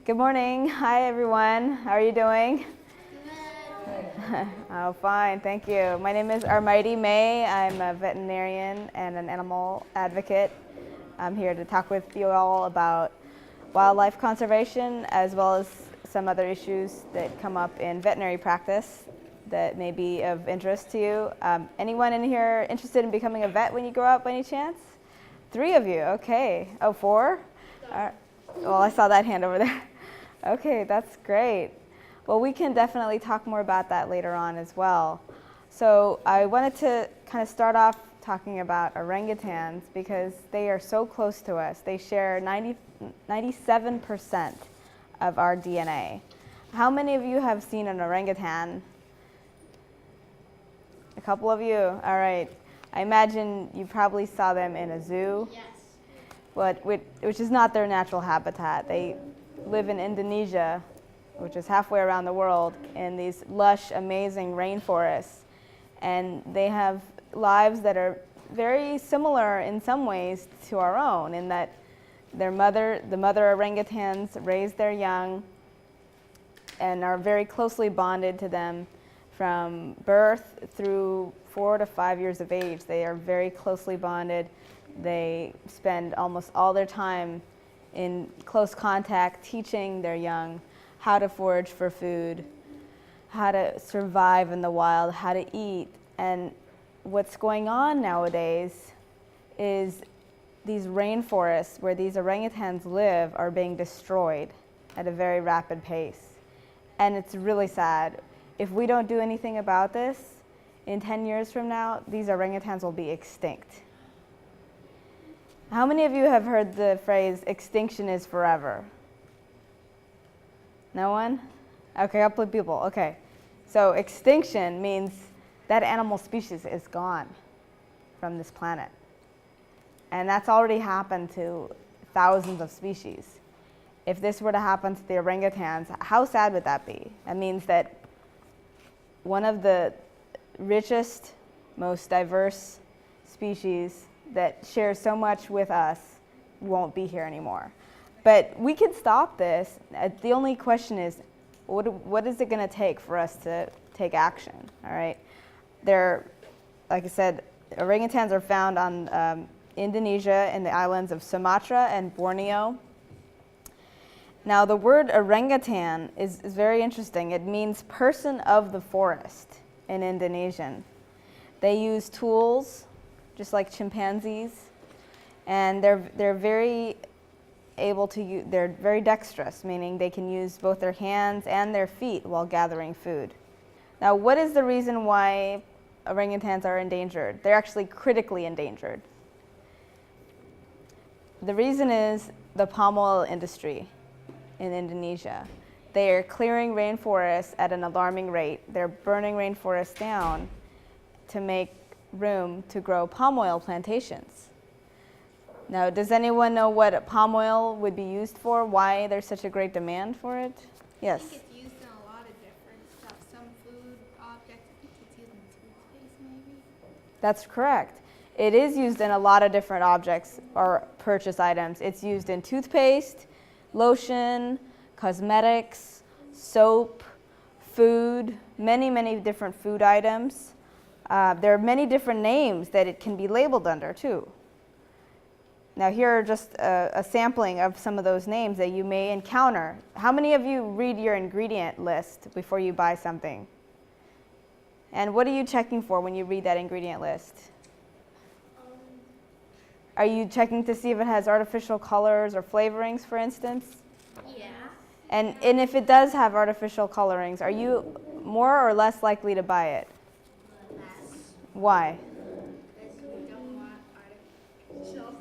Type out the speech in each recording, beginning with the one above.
Good morning. Hi, everyone. How are you doing? Good. Oh, fine. Thank you. My name is Armaiti May. I'm a veterinarian and an animal advocate. I'm here to talk with you all about wildlife conservation as well as some other issues that come up in veterinary practice that may be of interest to you. Anyone in here interested in becoming a vet when you grow up by any chance? 3 of you. Okay. Oh, 4? Well, I saw that hand over there. Okay, that's great. Well, we can definitely talk more about that later on as well. So I wanted to kind of start off talking about orangutans because they are so close to us. They share 97% of our DNA. How many of you have seen an orangutan? A couple of you? All right. I imagine you probably saw them in a zoo. Yes. Which is not their natural habitat. They live in Indonesia, which is halfway around the world, in these lush, amazing rainforests. And they have lives that are very similar in some ways to our own, in that the mother orangutans raise their young and are very closely bonded to them from birth through 4 to 5 years of age. They are very closely bonded. They spend almost all their time in close contact teaching their young how to forage for food, how to survive in the wild, how to eat. And what's going on nowadays is these rainforests where these orangutans live are being destroyed at a very rapid pace. And it's really sad. If we don't do anything about this, in 10 years from now, these orangutans will be extinct. How many of you have heard the phrase, extinction is forever? No one? Okay, a couple of people. Okay. So extinction means that animal species is gone from this planet. And that's already happened to thousands of species. If this were to happen to the orangutans, how sad would that be? That means that one of the richest, most diverse species that shares so much with us won't be here anymore. But we can stop this. The only question is, what is it going to take for us to take action? All right. Like I said, orangutans are found on Indonesia and the islands of Sumatra and Borneo. Now, the word orangutan is very interesting. It means person of the forest in Indonesian. They use tools just like chimpanzees, and they're very able to use, they're very dexterous, meaning they can use both their hands and their feet while gathering food. Now, what is the reason why orangutans are endangered? They're actually critically endangered. The reason is the palm oil industry in Indonesia. They are clearing rainforests at an alarming rate. They're burning rainforests down to make room to grow palm oil plantations. Now, does anyone know what palm oil would be used for? Why there's such a great demand for it? Yes? I think it's used in a lot of different stuff. Some food objects. I think it's used in toothpaste, maybe? That's correct. It is used in a lot of different objects or purchase items. It's used in toothpaste, lotion, cosmetics, soap, food, many, many different food items. There are many different names that it can be labeled under, too. Now, here are just a sampling of some of those names that you may encounter. How many of you read your ingredient list before you buy something? And what are you checking for when you read that ingredient list? Are you checking to see if it has artificial colors or flavorings, for instance? Yeah. And if it does have artificial colorings, are you more or less likely to buy it? Why? Because we don't want artificial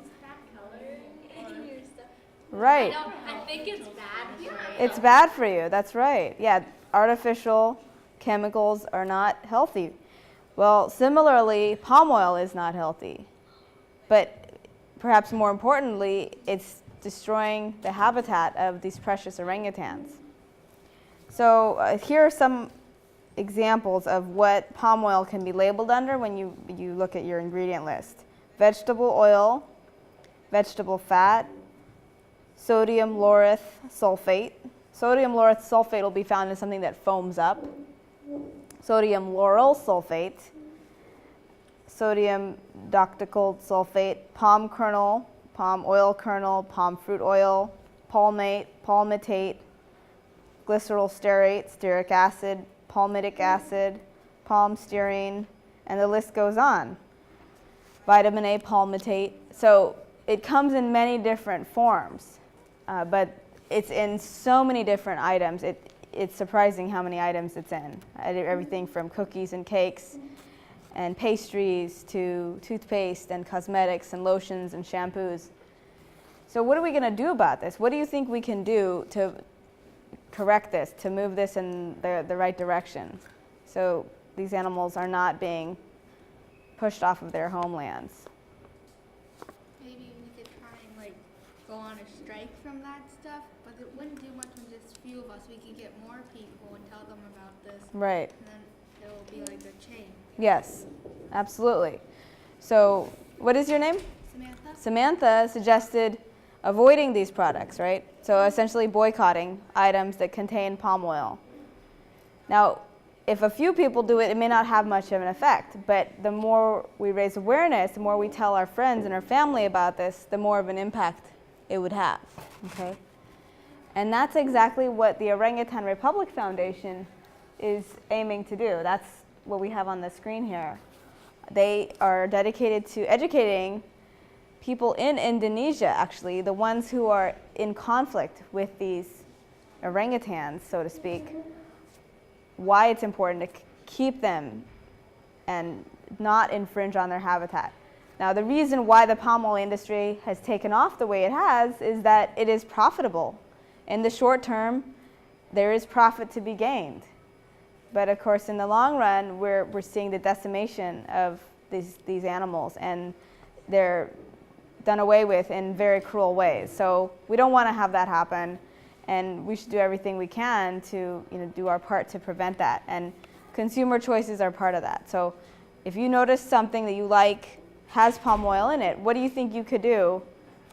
coloring in your stuff. Right. I think it's bad for you. It's bad for you. That's right. Yeah, artificial chemicals are not healthy. Well, similarly, palm oil is not healthy. But perhaps more importantly, it's destroying the habitat of these precious orangutans. So here are some examples of what palm oil can be labeled under when you look at your ingredient list. Vegetable oil, vegetable fat, sodium lauryl sulfate, Sodium lauryl sulfate will be found in something that foams up. Sodium lauryl sulfate, sodium doctyl sulfate, palm kernel, palm oil kernel, palm fruit oil, palmate, palmitate, glycerol stearate, stearic acid, palmitic acid, palm stearine, and the list goes on. Vitamin A palmitate. So it comes in many different forms, but it's in so many different items. It's surprising how many items it's in. Everything from cookies and cakes and pastries to toothpaste and cosmetics and lotions and shampoos. So what are we going to do about this? What do you think we can do to correct this, to move this in the right direction, so these animals are not being pushed off of their homelands? Maybe we could try and like go on a strike from that stuff, but it wouldn't do much when just few of us. We could get more people and tell them about this. Right. And then it will be like a chain. Yes, absolutely. So what is your name? Samantha? Samantha suggested avoiding these products, right? So essentially boycotting items that contain palm oil. Now, if a few people do it, it may not have much of an effect, but the more we raise awareness, the more we tell our friends and our family about this, the more of an impact it would have, okay? And that's exactly what the Orangutan Republic Foundation is aiming to do. That's what we have on the screen here. They are dedicated to educating people in Indonesia, actually, the ones who are in conflict with these orangutans, so to speak, why it's important to keep them and not infringe on their habitat. Now, the reason why the palm oil industry has taken off the way it has is that it is profitable. In the short term, there is profit to be gained. But of course, in the long run, we're seeing the decimation of these animals, and they're done away with in very cruel ways. So we don't want to have that happen, and we should do everything we can to do our part to prevent that. And consumer choices are part of that. So if you notice something that you like has palm oil in it, what do you think you could do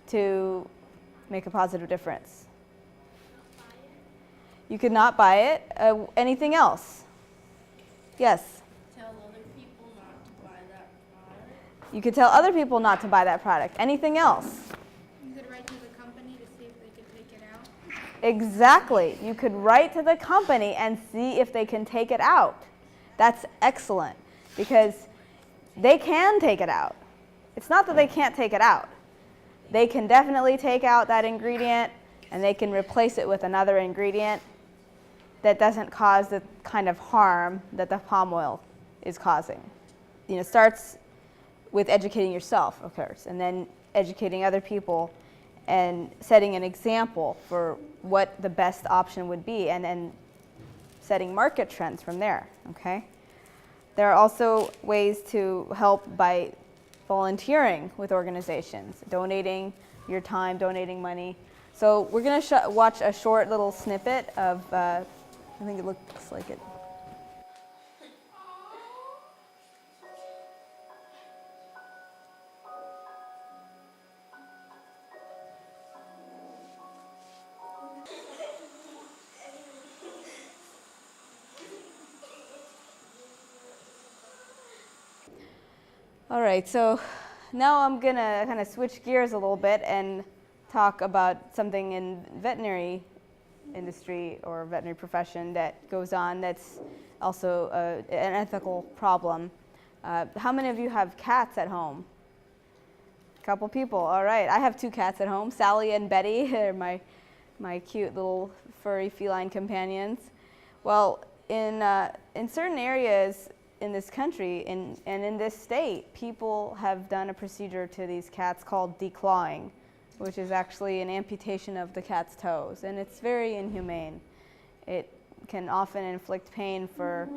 to make a positive difference? You could not buy it. Anything else? Yes? Tell other people not to buy that product. You could tell other people not to buy that product. Anything else? You could write to the company to see if they could take it out. Exactly. You could write to the company and see if they can take it out. That's excellent, because they can take it out. It's not that they can't take it out. They can definitely take out that ingredient, and they can replace it with another ingredient that doesn't cause the kind of harm that the palm oil is causing. It starts with educating yourself, of course, and then educating other people and setting an example for what the best option would be, and then setting market trends from there, okay? There are also ways to help by volunteering with organizations, donating your time, donating money. So we're going to watch a short little snippet of, I think it looks like it. All right, so now I'm going to kind of switch gears a little bit and talk about something in veterinary industry or veterinary profession that goes on that's also an ethical problem. How many of you have cats at home? A couple people, all right. I have 2 cats at home, Sally and Betty. They're my cute little furry feline companions. Well, in certain areas in this country and in this state, people have done a procedure to these cats called declawing, which is actually an amputation of the cat's toes, and it's very inhumane. It can often inflict pain for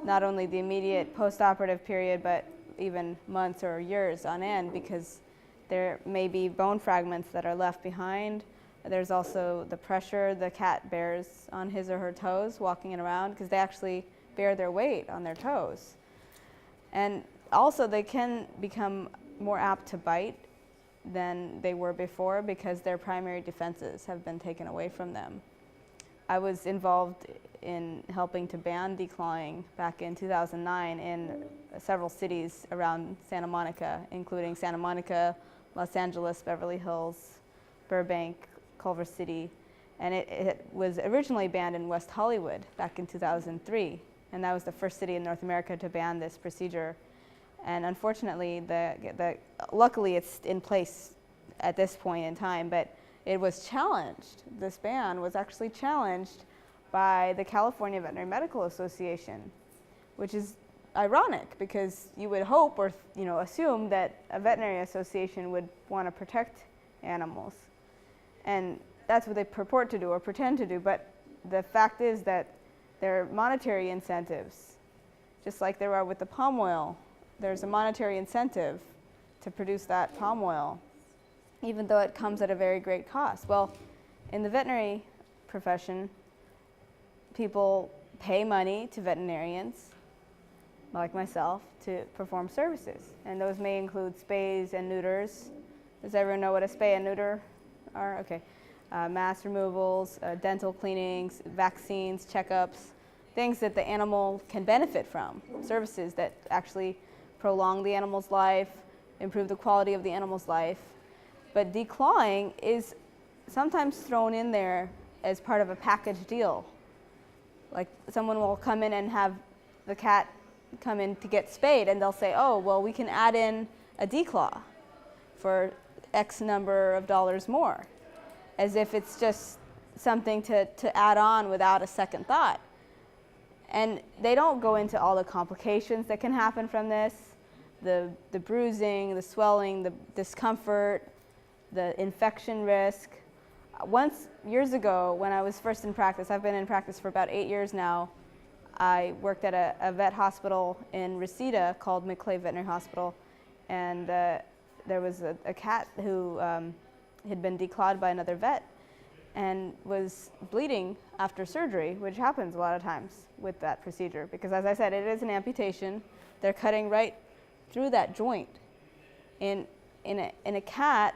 not only the immediate post-operative period, but even months or years on end, because there may be bone fragments that are left behind. There's also the pressure the cat bears on his or her toes walking it around, because they actually bear their weight on their toes. And also they can become more apt to bite than they were before, because their primary defenses have been taken away from them. I was involved in helping to ban declawing back in 2009 in several cities around Santa Monica, including Santa Monica, Los Angeles, Beverly Hills, Burbank, Culver City. And it was originally banned in West Hollywood back in 2003. And that was the first city in North America to ban this procedure. And unfortunately, luckily it's in place at this point in time, but it was challenged. This ban was actually challenged by the California Veterinary Medical Association, which is ironic because you would hope or assume that a veterinary association would want to protect animals. And that's what they purport to do or pretend to do, but the fact is that there are monetary incentives, just like there are with the palm oil. There's a monetary incentive to produce that palm oil, even though it comes at a very great cost. Well, in the veterinary profession, people pay money to veterinarians, like myself, to perform services. And those may include spays and neuters. Does everyone know what a spay and neuter are? Okay. Mass removals, dental cleanings, vaccines, checkups, things that the animal can benefit from, services that actually prolong the animal's life, improve the quality of the animal's life. But declawing is sometimes thrown in there as part of a package deal. Like someone will come in and have the cat come in to get spayed, and they'll say, oh, well, we can add in a declaw for X number of dollars more, as if it's just something to add on without a second thought. And they don't go into all the complications that can happen from this, the bruising, the swelling, the discomfort, the infection risk. Once, years ago, when I was first in practice, I've been in practice for about 8 years now, I worked at a vet hospital in Reseda called McClay Veterinary Hospital, and there was a cat who had been declawed by another vet and was bleeding after surgery, which happens a lot of times with that procedure, because as I said, it is an amputation. They're cutting right through that joint. In a cat,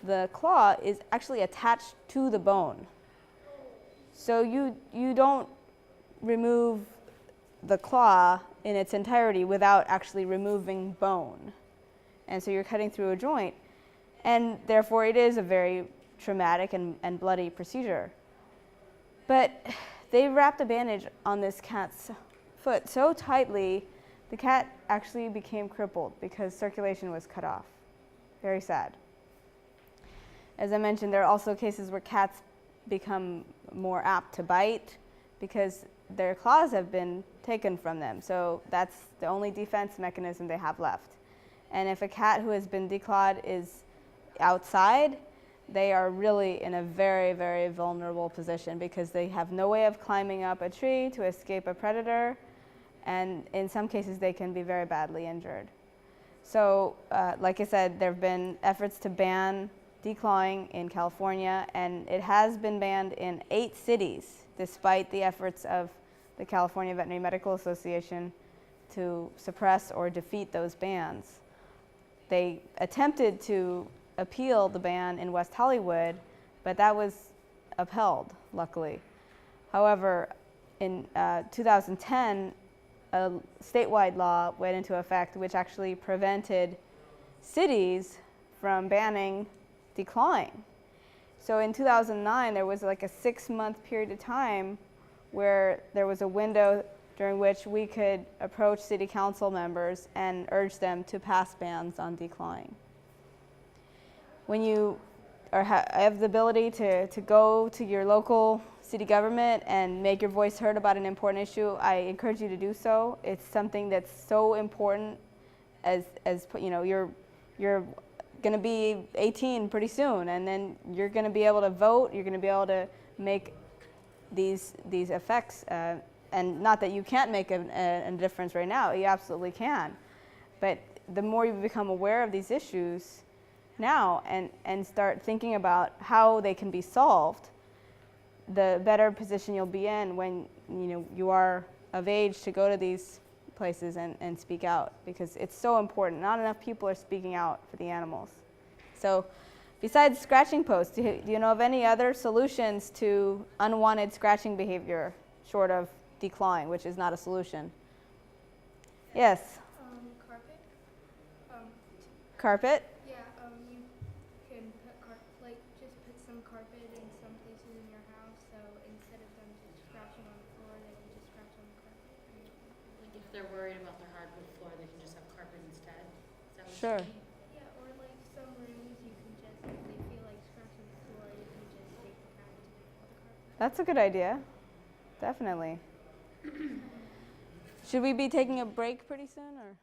the claw is actually attached to the bone. So you don't remove the claw in its entirety without actually removing bone. And so you're cutting through a joint, and therefore it is a very traumatic and bloody procedure. But they wrapped a bandage on this cat's foot so tightly, the cat actually became crippled because circulation was cut off. Very sad. As I mentioned, there are also cases where cats become more apt to bite because their claws have been taken from them. So that's the only defense mechanism they have left. And if a cat who has been declawed is outside, they are really in a very, very vulnerable position because they have no way of climbing up a tree to escape a predator, and in some cases they can be very badly injured. So, like I said, there have been efforts to ban declawing in California, and it has been banned in 8 cities, despite the efforts of the California Veterinary Medical Association to suppress or defeat those bans. They attempted to appeal the ban in West Hollywood, but that was upheld, luckily. However, in 2010, a statewide law went into effect which actually prevented cities from banning declawing. So in 2009, there was like a 6-month period of time where there was a window during which we could approach city council members and urge them to pass bans on declawing. When you have the ability to go to your local city government and make your voice heard about an important issue, I encourage you to do so. It's something that's so important. As you know, you're going to be 18 pretty soon, and then you're going to be able to vote. You're going to be able to make these effects. And not that you can't make a difference right now. You absolutely can. But the more you become aware of these issues now and start thinking about how they can be solved, the better position you'll be in when you are of age to go to these places and speak out, because it's so important. Not enough people are speaking out for the animals. So Besides scratching posts, do you know of any other solutions to unwanted scratching behavior, short of declawing, which is not a solution? Yes. Carpet. Carpet? Yeah. You can put just put some carpet in some places in your house, so instead of them just scratching on the floor, they can just scratch on the carpet. Like if they're worried about their hardwood floor, they can just have carpet instead. Is that what Sure. you mean? Yeah, or like some rooms, you can just if they feel like scratching the floor, you can just take the cabinets and put the carpet. That's a good idea. Definitely. Should we be taking a break pretty soon, or?